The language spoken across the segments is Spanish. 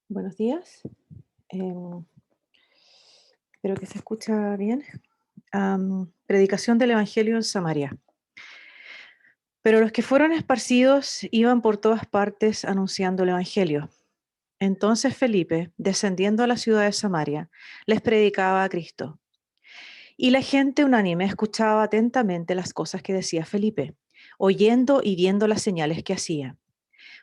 Buenos días. Em, Espero que se escucha bien. Predicación del Evangelio en Samaria. Pero los que fueron esparcidos iban por todas partes anunciando el Evangelio. Entonces Felipe, descendiendo a la ciudad de Samaria, les predicaba a Cristo. Y la gente unánime escuchaba atentamente las cosas que decía Felipe, oyendo y viendo las señales que hacía.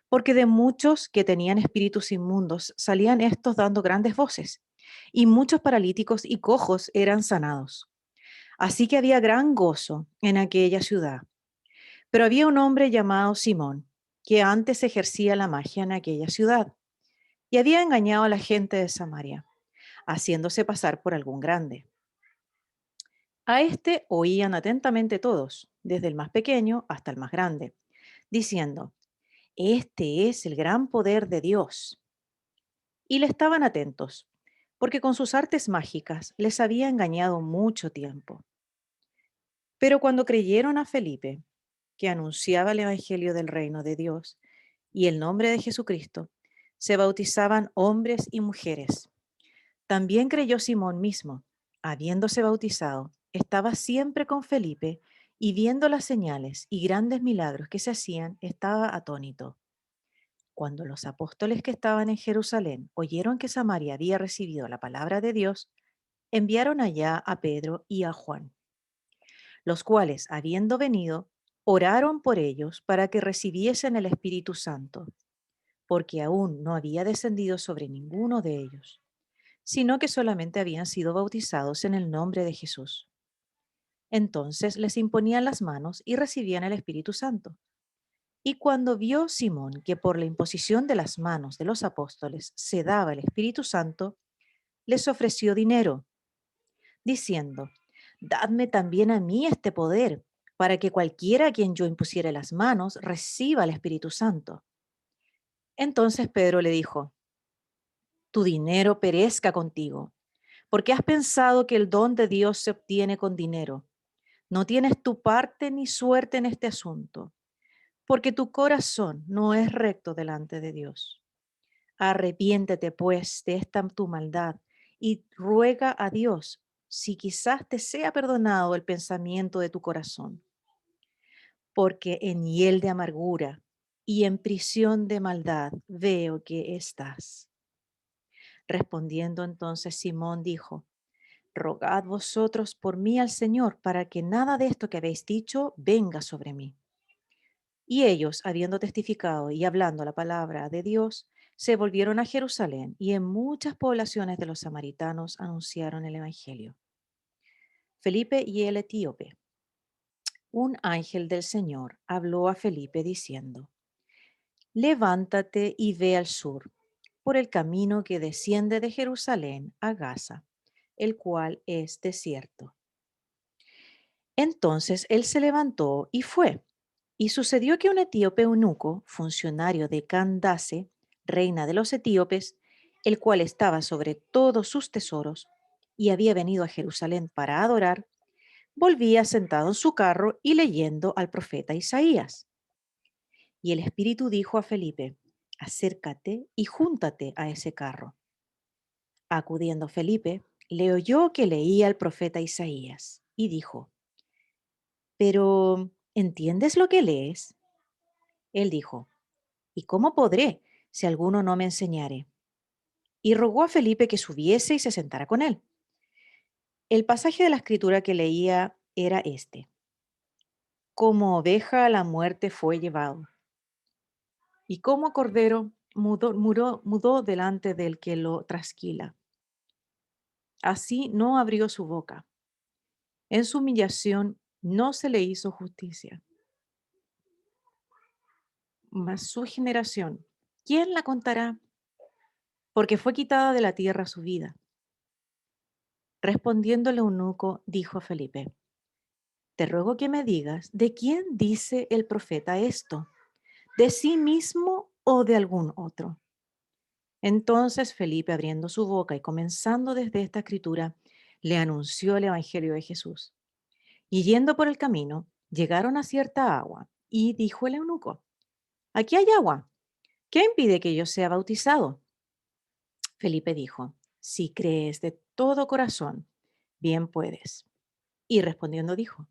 Porque de muchos que tenían espíritus inmundos salían estos dando grandes voces, y muchos paralíticos y cojos eran sanados. Así que había gran gozo en aquella ciudad. Pero había un hombre llamado Simón, que antes ejercía la magia en aquella ciudad, y había engañado a la gente de Samaria, haciéndose pasar por algún grande. A este oían atentamente todos, desde el más pequeño hasta el más grande, diciendo, este es el gran poder de Dios. Y le estaban atentos, porque con sus artes mágicas les había engañado mucho tiempo. Pero cuando creyeron a Felipe, que anunciaba el Evangelio del reino de Dios y el nombre de Jesucristo, se bautizaban hombres y mujeres. También creyó Simón mismo, habiéndose bautizado, estaba siempre con Felipe y viendo las señales y grandes milagros que se hacían, estaba atónito. Cuando los apóstoles que estaban en Jerusalén oyeron que Samaria había recibido la palabra de Dios, enviaron allá a Pedro y a Juan, los cuales, habiendo venido, oraron por ellos para que recibiesen el Espíritu Santo, porque aún no había descendido sobre ninguno de ellos, sino que solamente habían sido bautizados en el nombre de Jesús. Entonces les imponían las manos y recibían el Espíritu Santo. Y cuando vio Simón que por la imposición de las manos de los apóstoles se daba el Espíritu Santo, les ofreció dinero, diciendo, dadme también a mí este poder, para que cualquiera a quien yo impusiere las manos reciba el Espíritu Santo. Entonces Pedro le dijo, tu dinero perezca contigo, porque has pensado que el don de Dios se obtiene con dinero. No tienes tu parte ni suerte en este asunto, porque tu corazón no es recto delante de Dios. Arrepiéntete, pues, de esta tu maldad y ruega a Dios si quizás te sea perdonado el pensamiento de tu corazón, porque en hiel de amargura y en prisión de maldad veo que estás. Respondiendo entonces Simón dijo, rogad vosotros por mí al Señor para que nada de esto que habéis dicho venga sobre mí. Y ellos, habiendo testificado y hablando la palabra de Dios, se volvieron a Jerusalén y en muchas poblaciones de los samaritanos anunciaron el Evangelio. Felipe y el etíope. Un ángel del Señor habló a Felipe diciendo, levántate y ve al sur, por el camino que desciende de Jerusalén a Gaza, el cual es desierto. Entonces él se levantó y fue. Y sucedió que un etíope eunuco, funcionario de Candace, reina de los etíopes, el cual estaba sobre todos sus tesoros y había venido a Jerusalén para adorar, volvía sentado en su carro y leyendo al profeta Isaías. Y el Espíritu dijo a Felipe, acércate y júntate a ese carro. Acudiendo Felipe, le oyó que leía al profeta Isaías y dijo, pero ¿entiendes lo que lees? Él dijo, ¿y cómo podré si alguno no me enseñare? Y rogó a Felipe que subiese y se sentara con él. El pasaje de la escritura que leía era este. Como oveja a la muerte fue llevado, y como cordero mudó delante del que lo trasquila. Así no abrió su boca. En su humillación no se le hizo justicia. Mas su generación, ¿quién la contará? Porque fue quitada de la tierra su vida. Respondiendo el eunuco, dijo a Felipe, te ruego que me digas, ¿de quién dice el profeta esto? ¿De sí mismo o de algún otro? Entonces Felipe, abriendo su boca y comenzando desde esta escritura, le anunció el Evangelio de Jesús. Y yendo por el camino, llegaron a cierta agua, y dijo el eunuco, aquí hay agua, ¿qué impide que yo sea bautizado? Felipe dijo, si crees de todo corazón, bien puedes. Y respondiendo dijo,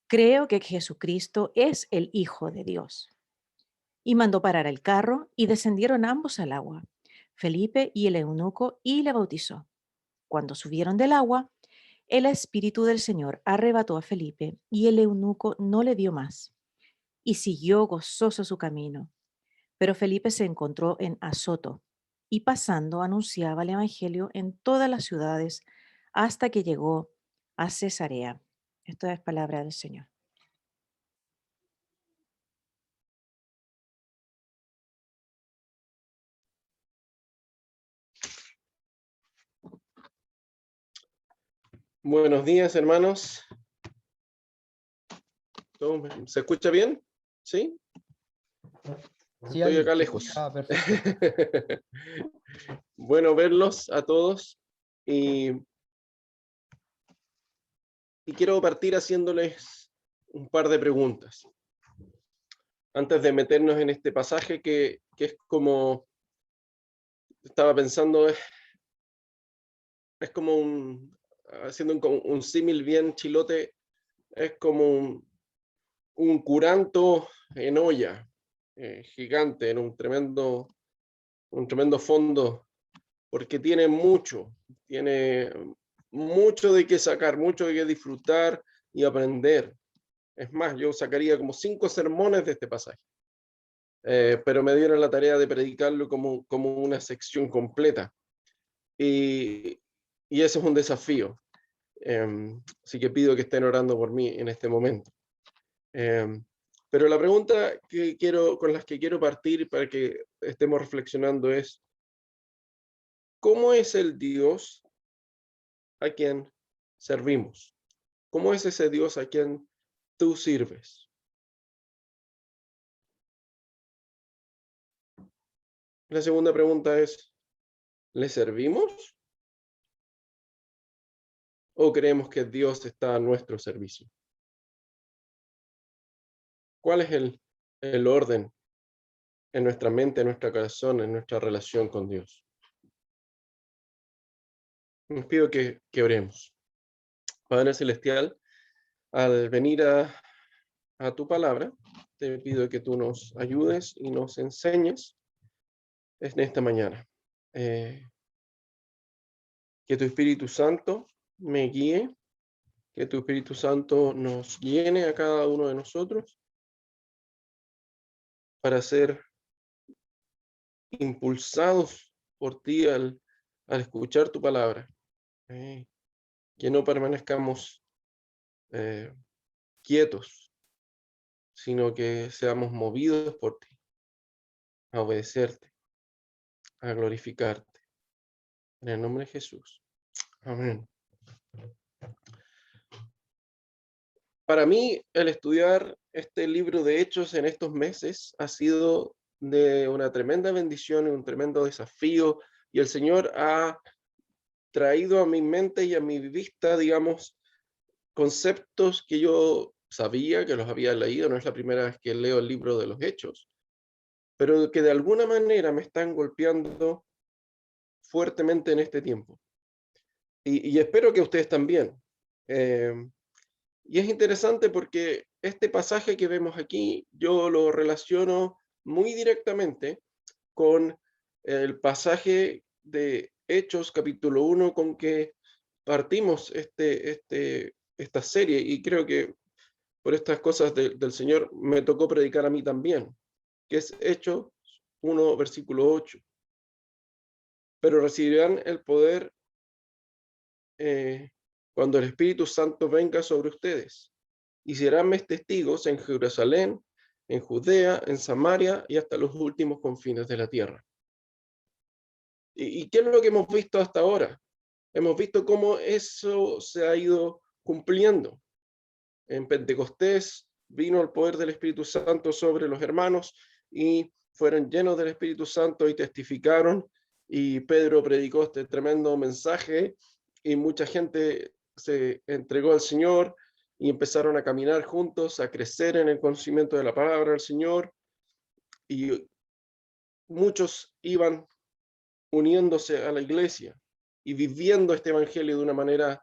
creo que Jesucristo es el Hijo de Dios. Y mandó parar el carro y descendieron ambos al agua, Felipe y el eunuco, y le bautizó. Cuando subieron del agua, el Espíritu del Señor arrebató a Felipe y el eunuco no le dio más, y siguió gozoso su camino. Pero Felipe se encontró en Azoto y pasando anunciaba el Evangelio en todas las ciudades hasta que llegó a Cesarea. Esto es palabra del Señor. Buenos días, hermanos. ¿Se escucha bien? ¿Sí? Sí, Estoy Ali, acá se lejos. escucha perfecto. Bueno verlos a todos y quiero partir haciéndoles un par de preguntas. Antes de meternos en este pasaje que es como, estaba pensando, es como haciendo un símil bien chilote, es como un curanto en olla, gigante, en un tremendo fondo, porque tiene mucho de qué sacar, mucho de qué disfrutar y aprender. Es más, yo sacaría como 5 sermones de este pasaje, pero me dieron la tarea de predicarlo como una sección completa. Y ese es un desafío. Así que pido que estén orando por mí en este momento. Pero la pregunta con las que quiero partir para que estemos reflexionando es, ¿cómo es el Dios a quien servimos? ¿Cómo es ese Dios a quien tú sirves? La segunda pregunta es, ¿le servimos? ¿O creemos que Dios está a nuestro servicio? ¿Cuál es el orden en nuestra mente, en nuestro corazón, en nuestra relación con Dios? Les pido que oremos. Padre Celestial, al venir a tu palabra, te pido que tú nos ayudes y nos enseñes en esta mañana. Que tu Espíritu Santo me guíe, que tu Espíritu Santo nos llene a cada uno de nosotros para ser impulsados por ti al escuchar tu palabra. Que no permanezcamos quietos, sino que seamos movidos por ti, a obedecerte, a glorificarte. En el nombre de Jesús. Amén. Para mí, el estudiar este libro de Hechos en estos meses ha sido de una tremenda bendición y un tremendo desafío, y el Señor ha traído a mi mente y a mi vista, digamos, conceptos que yo sabía, que los había leído, no es la primera vez que leo el libro de los Hechos, pero que de alguna manera me están golpeando fuertemente en este tiempo. Y espero que ustedes también. Y es interesante porque este pasaje que vemos aquí, yo lo relaciono muy directamente con el pasaje de Hechos capítulo 1 con que partimos esta serie, y creo que por estas cosas del Señor me tocó predicar a mí también, que es Hechos 1, versículo 8. Pero recibirán el poder cuando el Espíritu Santo venga sobre ustedes, y serán mis testigos en Jerusalén, en Judea, en Samaria y hasta los últimos confines de la tierra. ¿Y qué es lo que hemos visto hasta ahora? Hemos visto cómo eso se ha ido cumpliendo. En Pentecostés vino el poder del Espíritu Santo sobre los hermanos y fueron llenos del Espíritu Santo y testificaron, y Pedro predicó este tremendo mensaje y mucha gente se entregó al Señor y empezaron a caminar juntos, a crecer en el conocimiento de la palabra del Señor, y muchos iban uniéndose a la iglesia y viviendo este evangelio de una manera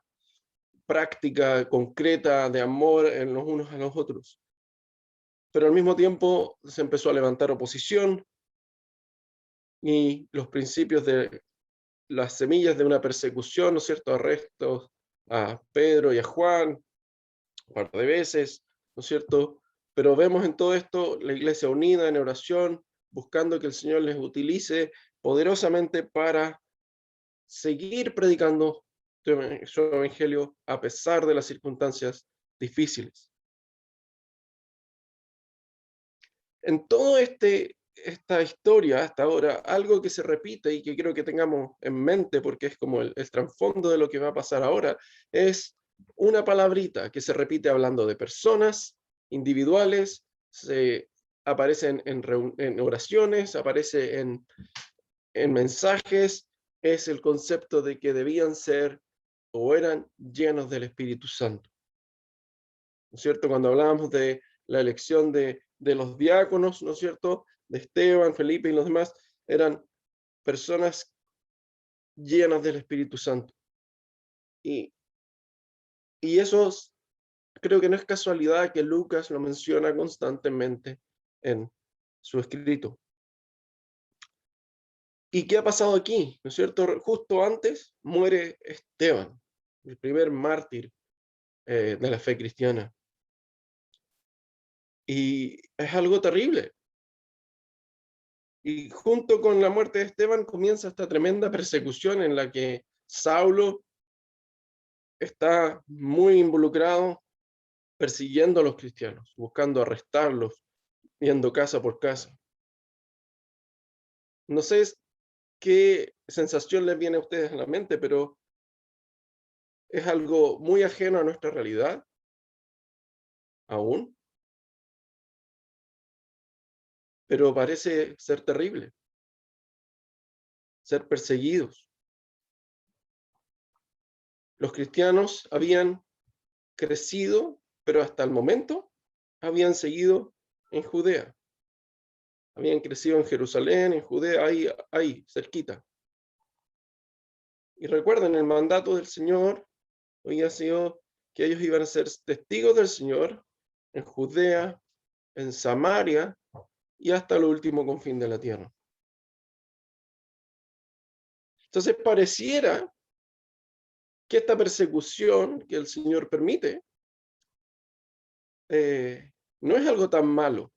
práctica, concreta, de amor en los unos a los otros. Pero al mismo tiempo se empezó a levantar oposición y los principios de las semillas de una persecución, ¿no es cierto?, arrestos a Pedro y a Juan un par de veces, ¿no es cierto? Pero vemos en todo esto la iglesia unida en oración, buscando que el Señor les utilice poderosamente para seguir predicando su evangelio a pesar de las circunstancias difíciles. En todo esta historia hasta ahora, algo que se repite y que creo que tengamos en mente porque es como el trasfondo de lo que va a pasar ahora, es una palabrita que se repite hablando de personas individuales, se aparece en oraciones, aparece en mensajes, es el concepto de que debían ser o eran llenos del Espíritu Santo. ¿No es cierto? Cuando hablábamos de la elección de los diáconos, ¿no es cierto?, de Esteban, Felipe y los demás, eran personas llenas del Espíritu Santo. Y eso creo que no es casualidad que Lucas lo menciona constantemente en su escrito. ¿Y qué ha pasado aquí? ¿No es cierto? Justo antes muere Esteban, el primer mártir de la fe cristiana. Y es algo terrible. Y junto con la muerte de Esteban comienza esta tremenda persecución en la que Saulo está muy involucrado persiguiendo a los cristianos, buscando arrestarlos, yendo casa por casa. No sé qué sensación les viene a ustedes en la mente, pero es algo muy ajeno a nuestra realidad, aún, pero parece ser terrible, ser perseguidos. Los cristianos habían crecido, pero hasta el momento habían seguido en Judea. Habían crecido en Jerusalén, en Judea, ahí, cerquita. Y recuerden, el mandato del Señor había sido que ellos iban a ser testigos del Señor en Judea, en Samaria y hasta el último confín de la tierra. Entonces pareciera que esta persecución que el Señor permite no es algo tan malo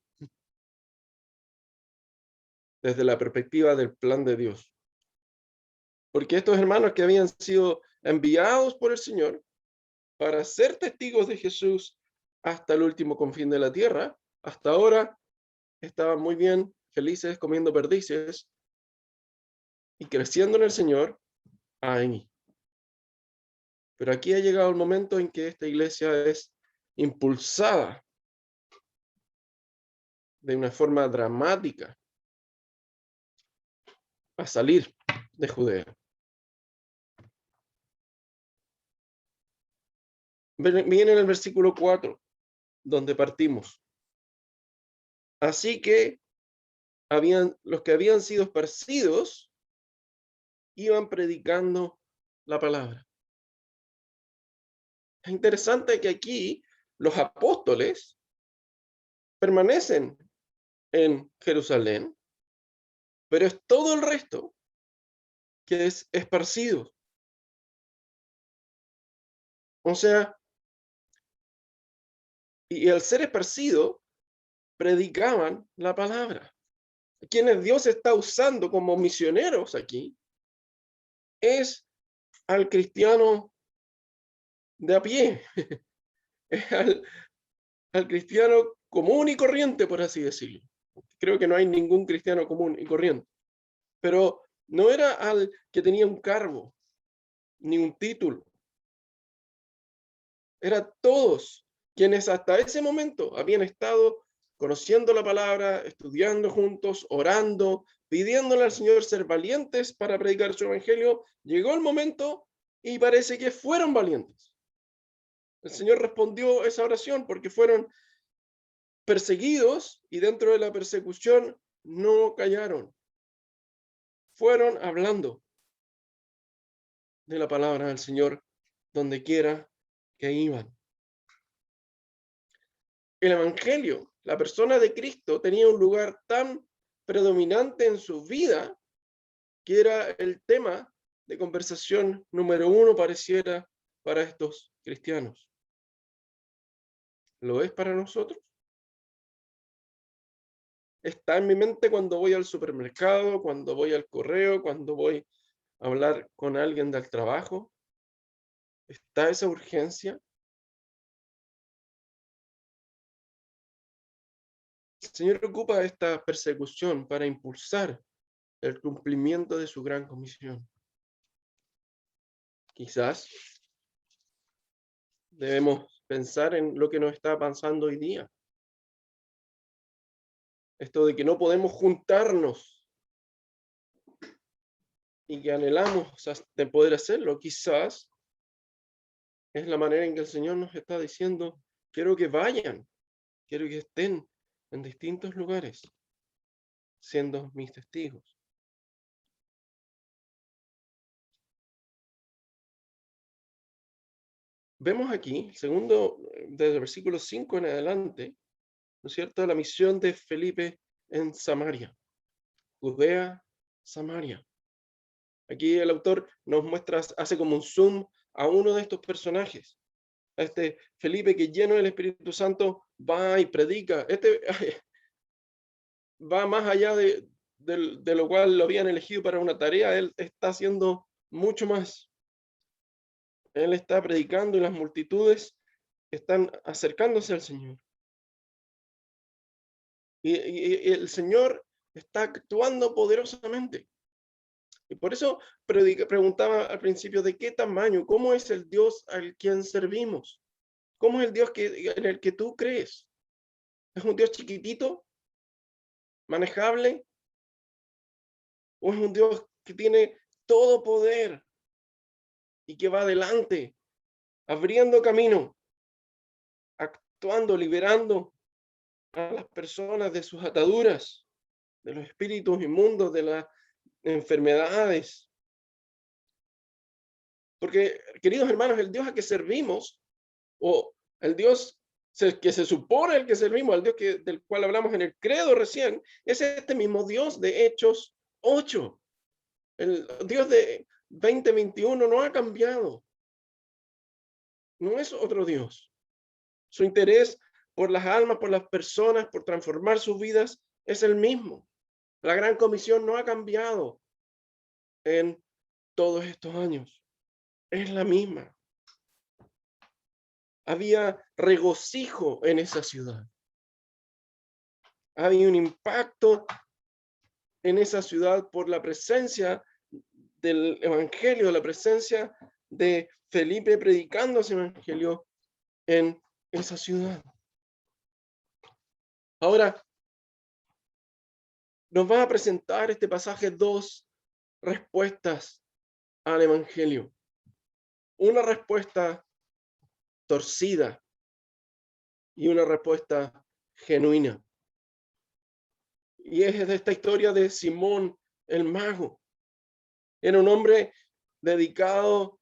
desde la perspectiva del plan de Dios. Porque estos hermanos que habían sido enviados por el Señor para ser testigos de Jesús hasta el último confín de la tierra, hasta ahora estaban muy bien, felices, comiendo perdices y creciendo en el Señor. Ahí. Pero aquí ha llegado el momento en que esta iglesia es impulsada de una forma dramática a salir de Judea. Viene en el versículo 4, donde partimos. Así que los que habían sido esparcidos iban predicando la palabra. Es interesante que aquí los apóstoles permanecen en Jerusalén, pero es todo el resto que es esparcido. O sea, y al ser esparcido, predicaban la palabra. Quienes Dios está usando como misioneros aquí es al cristiano de a pie, es al cristiano común y corriente, por así decirlo. Creo que no hay ningún cristiano común y corriente. Pero no era al que tenía un cargo, ni un título. Era todos quienes hasta ese momento habían estado conociendo la palabra, estudiando juntos, orando, pidiéndole al Señor ser valientes para predicar su evangelio. Llegó el momento y parece que fueron valientes. El Señor respondió esa oración porque fueron perseguidos y dentro de la persecución no callaron. fueron hablando de la palabra del Señor donde quiera que iban. El Evangelio, la persona de Cristo, tenía un lugar tan predominante en su vida que era el tema de conversación número uno, pareciera, para estos cristianos. ¿Lo es para nosotros? Está en mi mente cuando voy al supermercado, cuando voy al correo, cuando voy a hablar con alguien del trabajo. ¿Está esa urgencia? El Señor ocupa esta persecución para impulsar el cumplimiento de su gran comisión. Quizás debemos pensar en lo que nos está pasando hoy día. Esto de que no podemos juntarnos y que anhelamos de poder hacerlo, quizás es la manera en que el Señor nos está diciendo, quiero que vayan, quiero que estén en distintos lugares, siendo mis testigos. Vemos aquí, segundo, desde el versículo 5 en adelante, ¿no es cierto?, la misión de Felipe en Samaria, Judea, Samaria. Aquí el autor nos muestra, hace como un zoom a uno de estos personajes, a este Felipe que lleno del Espíritu Santo va y predica. Este va más allá de lo cual lo habían elegido para una tarea, él está haciendo mucho más. Él está predicando y las multitudes están acercándose al Señor. Y el Señor está actuando poderosamente. Y por eso preguntaba al principio de qué tamaño, cómo es el Dios al quien servimos, cómo es el Dios en el que tú crees. ¿Es un Dios chiquitito, manejable? ¿O es un Dios que tiene todo poder y que va adelante, abriendo camino, actuando, liberando a las personas de sus ataduras, de los espíritus inmundos, de las enfermedades? Porque, queridos hermanos, el Dios a que servimos, o el Dios que se supone el que servimos, el Dios del cual hablamos en el credo recién, es este mismo Dios de Hechos 8. El Dios de 2021 no ha cambiado. No es otro Dios. Su interés por las almas, por las personas, por transformar sus vidas, es el mismo. La gran comisión no ha cambiado en todos estos años. Es la misma. Había regocijo en esa ciudad. Había un impacto en esa ciudad por la presencia del evangelio, la presencia de Felipe predicando ese evangelio en esa ciudad. Ahora, nos va a presentar este pasaje dos respuestas al evangelio. Una respuesta torcida y una respuesta genuina. Y es de esta historia de Simón el mago. Era un hombre dedicado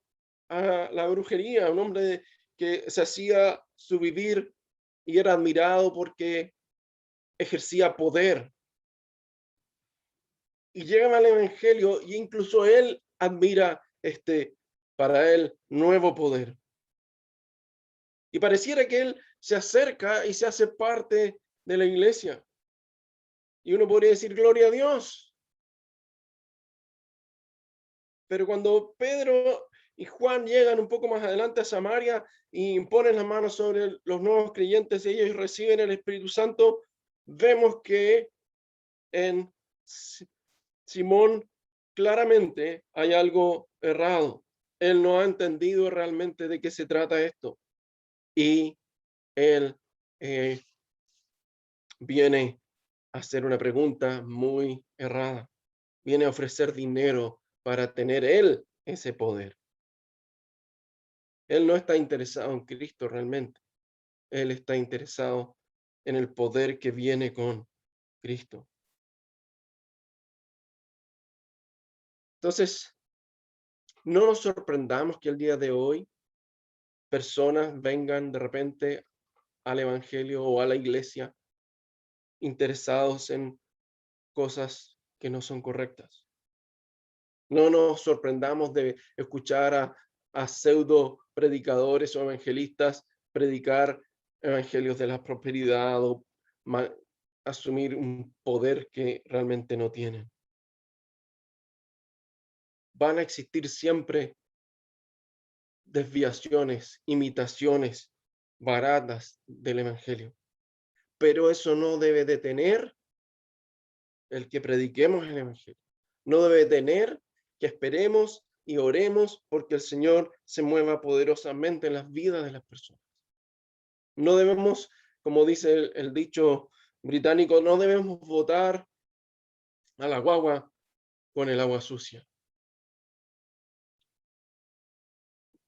a la brujería, un hombre que se hacía su vivir y era admirado porque ejercía poder. Y llega al evangelio y incluso él admira este, para él, nuevo poder. Y pareciera que él se acerca y se hace parte de la iglesia. Y uno podría decir, gloria a Dios. Pero cuando Pedro y Juan llegan un poco más adelante a Samaria y ponen las manos sobre los nuevos creyentes y ellos reciben el Espíritu Santo, vemos que en Simón claramente hay algo errado. Él no ha entendido realmente de qué se trata esto. Y él viene a hacer una pregunta muy errada. Viene a ofrecer dinero para tener él ese poder. Él no está interesado en Cristo realmente. Él está interesado en el poder que viene con Cristo. Entonces, no nos sorprendamos que el día de hoy personas vengan de repente al evangelio o a la iglesia interesados en cosas que no son correctas. No nos sorprendamos de escuchar a pseudo predicadores o evangelistas predicar evangelios de la prosperidad o asumir un poder que realmente no tienen. Van a existir siempre desviaciones, imitaciones baratas del evangelio, pero eso no debe detener el que prediquemos el evangelio. No debe detener que esperemos y oremos porque el Señor se mueva poderosamente en las vidas de las personas. No debemos, como dice el dicho británico, no debemos botar a la guagua con el agua sucia.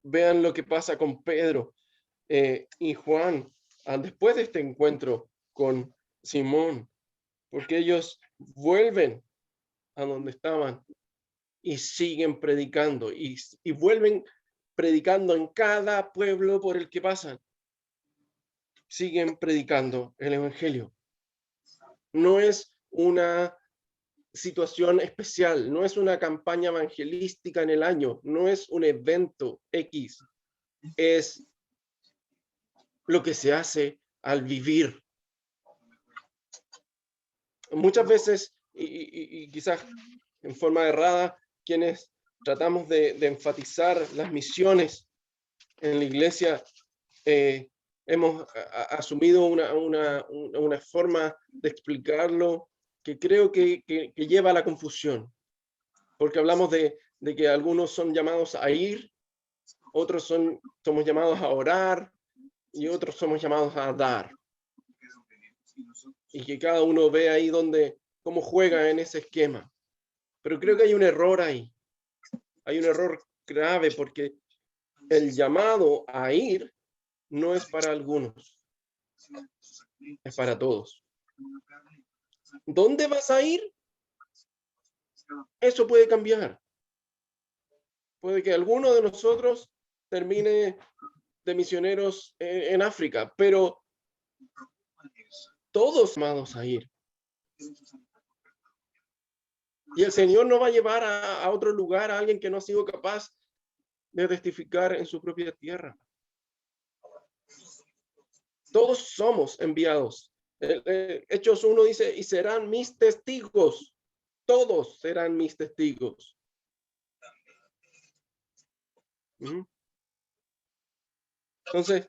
Vean lo que pasa con Pedro y Juan después de este encuentro con Simón, porque ellos vuelven a donde estaban y siguen predicando y vuelven predicando en cada pueblo por el que pasan. Siguen predicando el evangelio. No es una situación especial, no es una campaña evangelística en el año, no es un evento X, es lo que se hace al vivir. Muchas veces, y quizás en forma errada, quienes tratamos de enfatizar las misiones en la iglesia, hemos asumido una forma de explicarlo que creo que lleva a la confusión, porque hablamos de que algunos son llamados a ir, otros somos llamados a orar y otros somos llamados a dar. Y que cada uno ve ahí cómo juega en ese esquema. Pero creo que hay un error ahí. Hay un error grave porque el llamado a ir no es para algunos, es para todos. ¿Dónde vas a ir? Eso puede cambiar. Puede que alguno de nosotros termine de misioneros en África, pero todos llamados a ir. Y el Señor no va a llevar a otro lugar a alguien que no ha sido capaz de testificar en su propia tierra. Todos somos enviados. Hechos 1 dice, y serán mis testigos. Todos serán mis testigos. Entonces,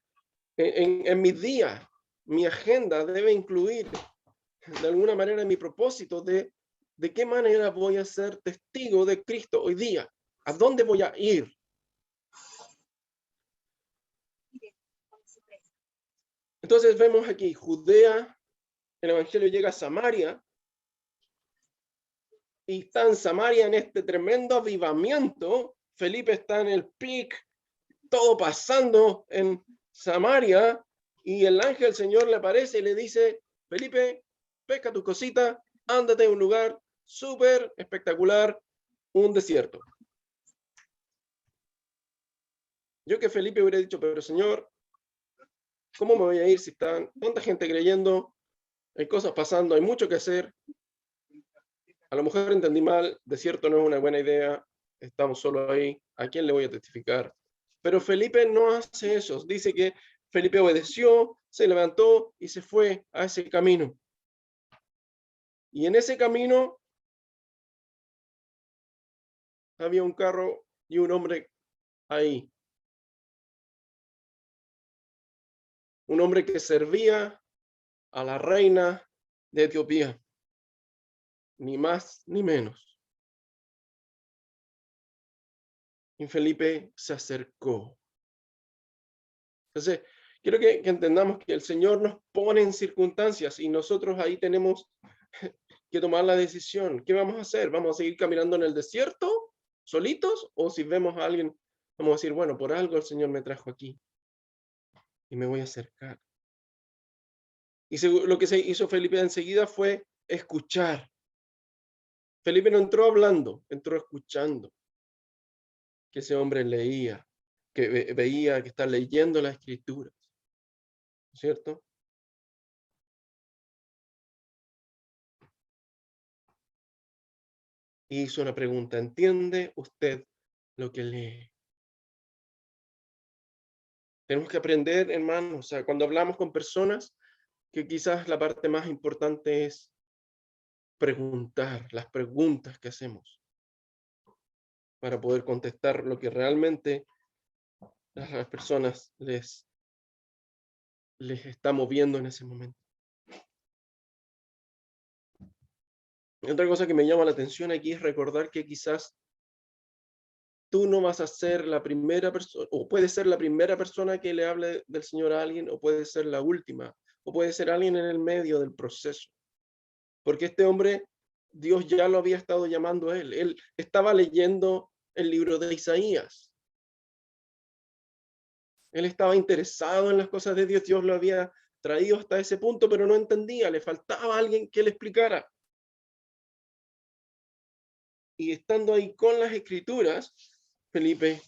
en mi día, mi agenda debe incluir de alguna manera mi propósito de qué manera voy a ser testigo de Cristo hoy día. ¿A dónde voy a ir? Entonces vemos aquí, Judea, el evangelio llega a Samaria, y está en Samaria en este tremendo avivamiento. Felipe está en el pic, todo pasando en Samaria, y el ángel del Señor le aparece y le dice, Felipe, pesca tu cosita, ándate a un lugar súper espectacular, un desierto. Yo que Felipe hubiera dicho, pero Señor, ¿cómo me voy a ir si están tanta gente creyendo? Hay cosas pasando, hay mucho que hacer. A lo mejor entendí mal, desierto no es una buena idea, estamos solo ahí, ¿a quién le voy a testificar? Pero Felipe no hace eso, dice que Felipe obedeció, se levantó y se fue a ese camino. Y en ese camino había un carro y un hombre ahí. Un hombre que servía a la reina de Etiopía, ni más ni menos. Y Felipe se acercó. Entonces, quiero que entendamos que el Señor nos pone en circunstancias y nosotros ahí tenemos que tomar la decisión. ¿Qué vamos a hacer? ¿Vamos a seguir caminando en el desierto solitos? ¿O si vemos a alguien, vamos a decir, bueno, por algo el Señor me trajo aquí y me voy a acercar? Y lo que se hizo Felipe enseguida fue escuchar. Felipe no entró hablando, entró escuchando. Que ese hombre leía, que veía, que está leyendo las escrituras. ¿Cierto? Y hizo una pregunta: ¿entiende usted lo que lee? Tenemos que aprender, hermanos, o sea, cuando hablamos con personas, que quizás la parte más importante es preguntar, las preguntas que hacemos, para poder contestar lo que realmente a las personas les está moviendo en ese momento. Y otra cosa que me llama la atención aquí es recordar que quizás tú no vas a ser la primera persona, o puede ser la primera persona que le hable del Señor a alguien, o puede ser la última, o puede ser alguien en el medio del proceso. Porque este hombre, Dios ya lo había estado llamando a él. Él estaba leyendo el libro de Isaías. Él estaba interesado en las cosas de Dios. Dios lo había traído hasta ese punto, pero no entendía. Le faltaba alguien que le explicara. Y estando ahí con las escrituras, Felipe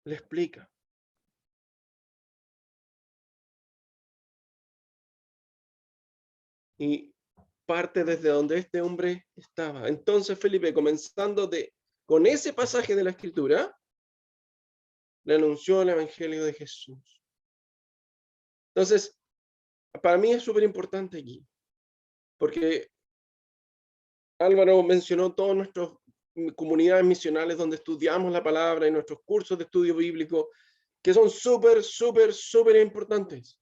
le explica. Y parte desde donde este hombre estaba. Entonces Felipe, comenzando con ese pasaje de la escritura, le anunció el evangelio de Jesús. Entonces, para mí es súper importante aquí, porque Álvaro mencionó todas nuestras comunidades misionales donde estudiamos la palabra y nuestros cursos de estudio bíblico, que son súper importantes.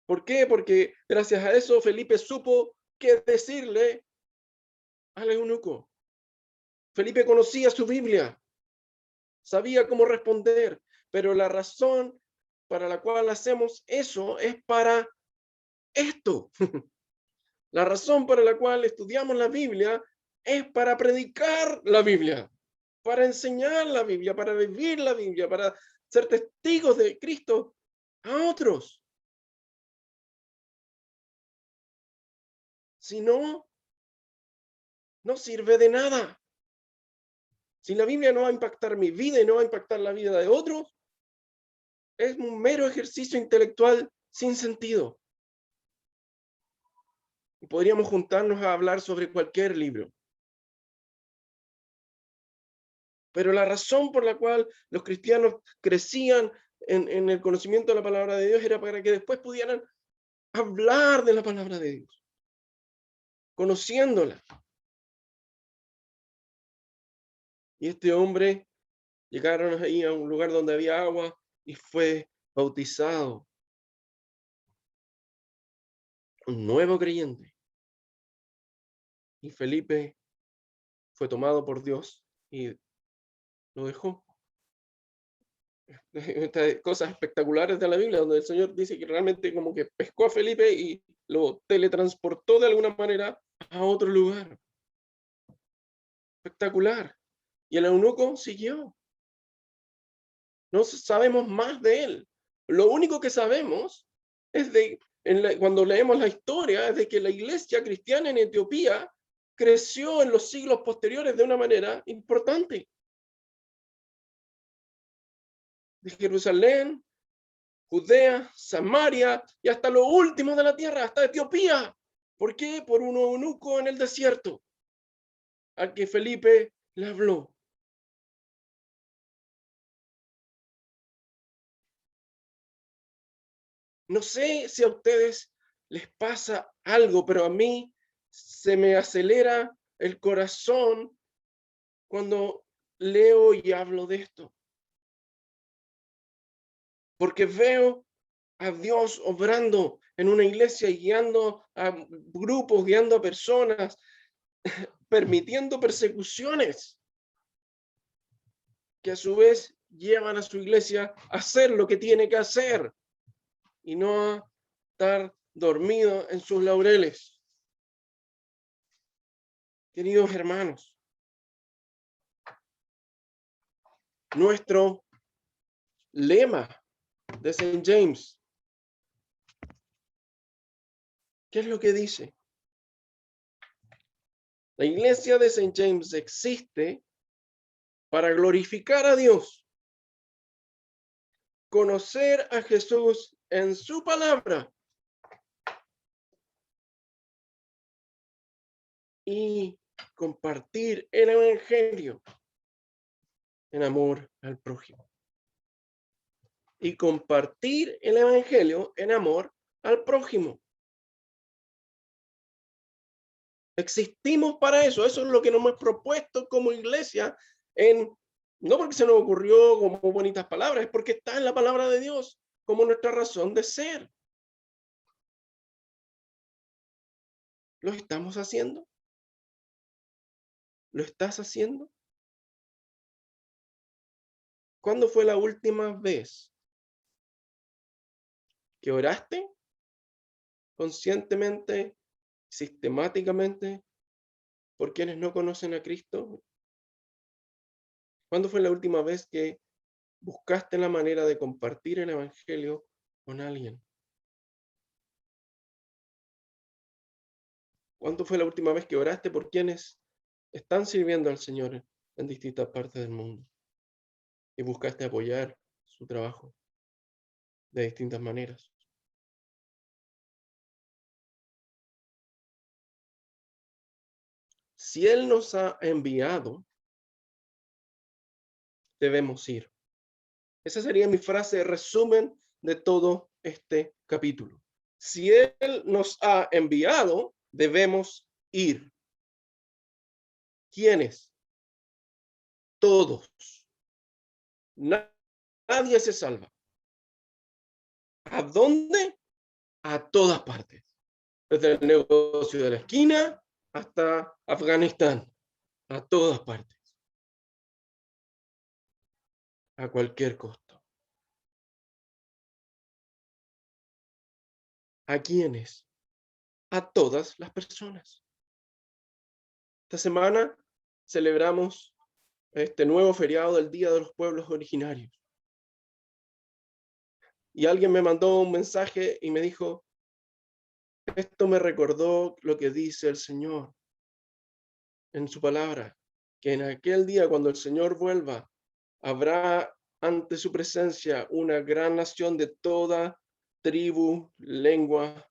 ¿Por qué? Porque gracias a eso Felipe supo qué decirle al eunuco. Felipe conocía su Biblia, sabía cómo responder, pero la razón para la cual hacemos eso es para esto. La razón para la cual estudiamos la Biblia es para predicar la Biblia, para enseñar la Biblia, para vivir la Biblia, para ser testigos de Cristo a otros. Si no, no sirve de nada. Si la Biblia no va a impactar mi vida y no va a impactar la vida de otros, es un mero ejercicio intelectual sin sentido. Y podríamos juntarnos a hablar sobre cualquier libro. Pero la razón por la cual los cristianos crecían en el conocimiento de la palabra de Dios era para que después pudieran hablar de la palabra de Dios, conociéndola. Y este hombre llegaron ahí a un lugar donde había agua y fue bautizado. Un nuevo creyente. Y Felipe fue tomado por Dios y lo dejó. Estas cosas espectaculares de la Biblia, donde el Señor dice que realmente como que pescó a Felipe y lo teletransportó de alguna manera a otro lugar. Espectacular. Y el eunuco siguió. No sabemos más de él. Lo único que sabemos es cuando leemos la historia, es de que la iglesia cristiana en Etiopía creció en los siglos posteriores de una manera importante. De Jerusalén, Judea, Samaria y hasta lo último de la tierra, hasta Etiopía. ¿Por qué? Por un eunuco en el desierto, al que Felipe le habló. No sé si a ustedes les pasa algo, pero a mí se me acelera el corazón cuando leo y hablo de esto. Porque veo a Dios obrando en una iglesia y guiando a grupos, guiando a personas, permitiendo persecuciones que a su vez llevan a su iglesia a hacer lo que tiene que hacer y no a estar dormido en sus laureles. Queridos hermanos, nuestro lema de St. James, ¿qué es lo que dice? La iglesia de St. James existe para glorificar a Dios, conocer a Jesús en su palabra y compartir el evangelio en amor al prójimo. Y compartir el evangelio en amor al prójimo. Existimos para eso. Eso es lo que nos hemos propuesto como iglesia, no porque se nos ocurrió como bonitas palabras, es porque está en la palabra de Dios como nuestra razón de ser. ¿Lo estamos haciendo? ¿Lo estás haciendo? ¿Cuándo fue la última vez que oraste conscientemente, sistemáticamente, por quienes no conocen a Cristo? ¿Cuándo fue la última vez que buscaste la manera de compartir el evangelio con alguien? ¿Cuándo fue la última vez que oraste por quienes están sirviendo al Señor en distintas partes del mundo y buscaste apoyar su trabajo de distintas maneras? Si Él nos ha enviado, debemos ir. Esa sería mi frase de resumen de todo este capítulo. Si Él nos ha enviado, debemos ir. ¿Quiénes? Todos. Nadie se salva. ¿A dónde? A todas partes. Desde el negocio de la esquina hasta Afganistán. A todas partes. A cualquier costo. ¿A quiénes? A todas las personas. Esta semana celebramos este nuevo feriado del Día de los Pueblos Originarios. Y alguien me mandó un mensaje y me dijo, esto me recordó lo que dice el Señor en su palabra, que en aquel día cuando el Señor vuelva, habrá ante su presencia una gran nación de toda tribu, lengua,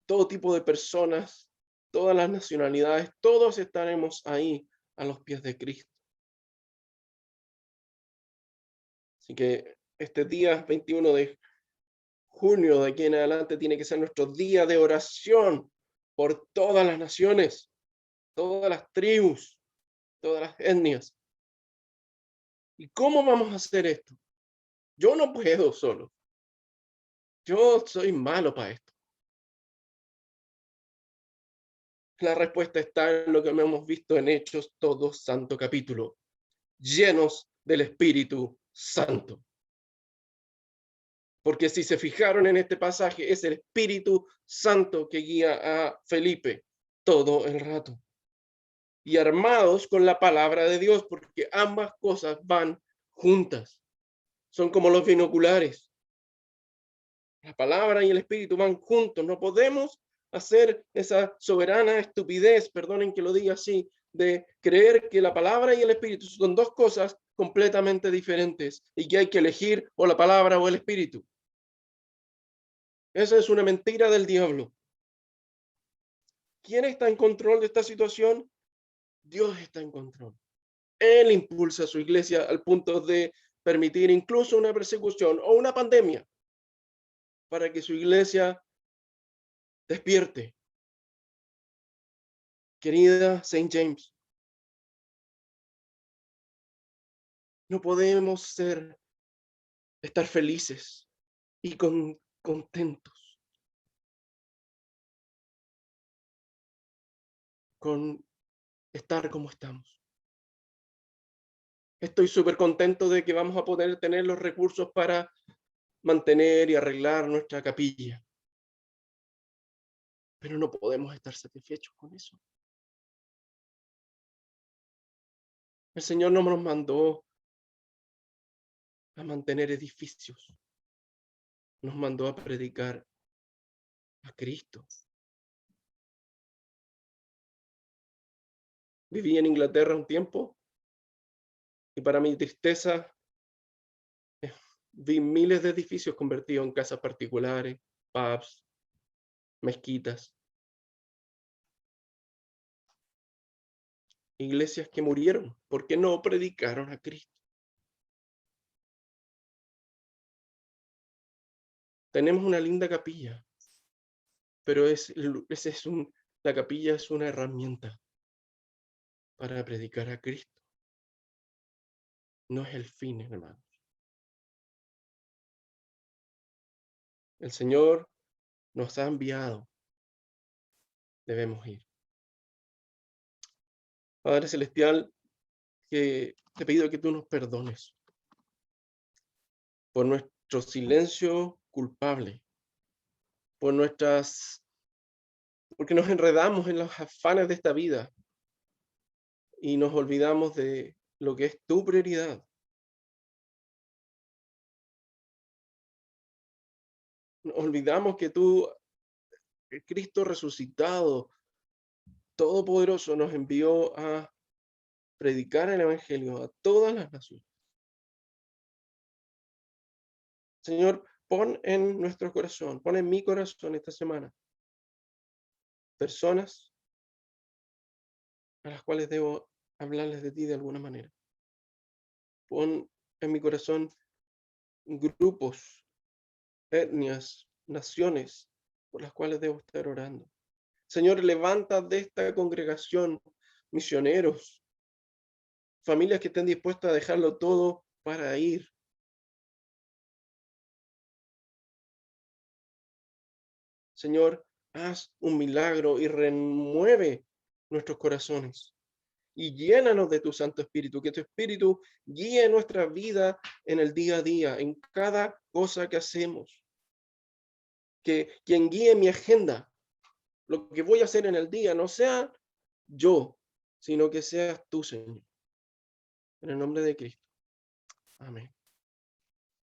todo tipo de personas, todas las nacionalidades, todos estaremos ahí a los pies de Cristo. Así que este día 21 de junio de aquí en adelante tiene que ser nuestro día de oración por todas las naciones, todas las tribus, todas las etnias. ¿Y cómo vamos a hacer esto? Yo no puedo solo. Yo soy malo para esto. La respuesta está en lo que hemos visto en Hechos, todo santo capítulo, llenos del Espíritu Santo. Porque si se fijaron en este pasaje, es el Espíritu Santo que guía a Felipe todo el rato. Y armados con la palabra de Dios, porque ambas cosas van juntas. Son como los binoculares. La palabra y el Espíritu van juntos. No podemos hacer esa soberana estupidez, perdonen que lo diga así, de creer que la palabra y el Espíritu son dos cosas completamente diferentes y que hay que elegir o la palabra o el Espíritu. Esa es una mentira del diablo. ¿Quién está en control de esta situación? Dios está en control. Él impulsa a su iglesia al punto de permitir incluso una persecución o una pandemia para que su iglesia despierte. Querida St. James, no podemos estar felices y contentos con estar como estamos. Estoy súper contento de que vamos a poder tener los recursos para mantener y arreglar nuestra capilla. Pero no podemos estar satisfechos con eso. El Señor no nos mandó a mantener edificios. Nos mandó a predicar a Cristo. Viví en Inglaterra un tiempo y para mi tristeza vi miles de edificios convertidos en casas particulares, pubs, mezquitas. Iglesias que murieron porque no predicaron a Cristo. Tenemos una linda capilla, pero la capilla es una herramienta para predicar a Cristo. No es el fin, hermanos. El Señor nos ha enviado. Debemos ir. Padre Celestial, que te pido que tú nos perdones por nuestro silencio culpable, porque nos enredamos en los afanes de esta vida y nos olvidamos de lo que es tu prioridad. Nos olvidamos que tú, el Cristo resucitado, todopoderoso, nos envió a predicar el Evangelio a todas las naciones. Señor, pon en nuestro corazón, pon en mi corazón esta semana personas a las cuales debo hablarles de ti de alguna manera. Pon en mi corazón grupos, etnias, naciones por las cuales debo estar orando. Señor, levanta de esta congregación misioneros, familias que estén dispuestas a dejarlo todo para ir. Señor, haz un milagro y remueve nuestros corazones y llénanos de tu Santo Espíritu, que tu Espíritu guíe nuestra vida en el día a día, en cada cosa que hacemos. Que quien guíe mi agenda, lo que voy a hacer en el día, no sea yo, sino que seas tú, Señor. En el nombre de Cristo. Amén.